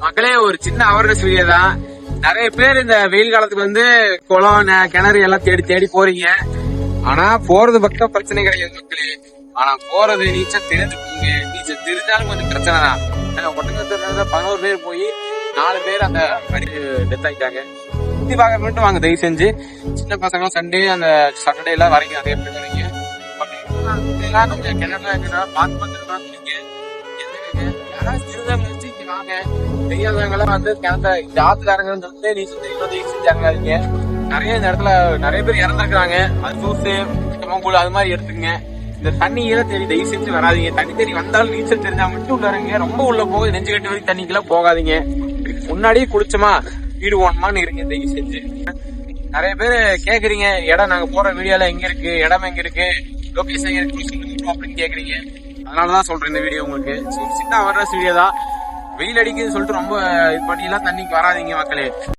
மக்களே ஒரு சின்ன அவேர்னஸ் வீடியோ தான். நிறைய பேர் இந்த வெயில் காலத்துக்கு வந்து குளம் கிணறு எல்லாம் தேடி தேடி போறீங்க. ஆனா போறது பக்கம் பிரச்சனை கிடையாது மக்களே. ஆனா போறது நீச்சல் தெரிஞ்சுக்கோங்க. நீச்சல் தெரிஞ்சாலும் கொஞ்சம் பிரச்சனை தான். ஒட்டங்கத்துல 11 பேர் போய் 4 பேர் அந்த டெத் ஆகிட்டாங்க. சுத்தி பார்க்க மட்டும் வாங்க தயவு செஞ்சு. சின்ன பசங்க சண்டே அந்த சாட்டர்டே எல்லாம் வரைக்கும் நிறைய பேர் வரீங்க. கொஞ்சம் கிணறுல பார்த்து யாராவது திருந்தாங்க வச்சு இங்க வாங்க. தெரியாதவங்கெல்லாம் வந்து கிணத்த இந்த ஆத்துக்காரங்கன்னு சொல்லிட்டு நீச்சல் தெரியும் செஞ்சாங்க. நிறைய இந்த இடத்துல நிறைய பேர் இறந்துருக்காங்க. அது ஜூஸ் கூழ் அது மாதிரி எடுத்துங்க. இந்த தண்ணியில தேடி தயவு செஞ்சு வராதிங்க. தண்ணி தேடி வந்தாலும் நீச்சல் தெரிஞ்சா மட்டும் உள்ளாருங்க. ரொம்ப உள்ள போக நெஞ்சு கட்டி வரைக்கும் தண்ணிக்கெல்லாம் போகாதீங்க. முன்னாடியே குளிச்சோமா வீடு ஓனமான்னு இருங்க தயவு செஞ்சு. நிறைய பேர் கேக்குறீங்க இடம் நாங்க போற வீடியோல எங்க இருக்கு, இடம் எங்க இருக்கு, லொகேஷன் எங்க இருக்கு அப்படின்னு கேக்குறீங்க. அதனாலதான் சொல்றேன் இந்த வீடியோ உங்களுக்கு. சின்ன அவேர்னஸ் வீடியோ தான். வெயில் அடிக்குதுன்னு சொல்லிட்டு ரொம்ப இது பண்ணிலாம் தண்ணிக்கு வராதிங்க மக்களே.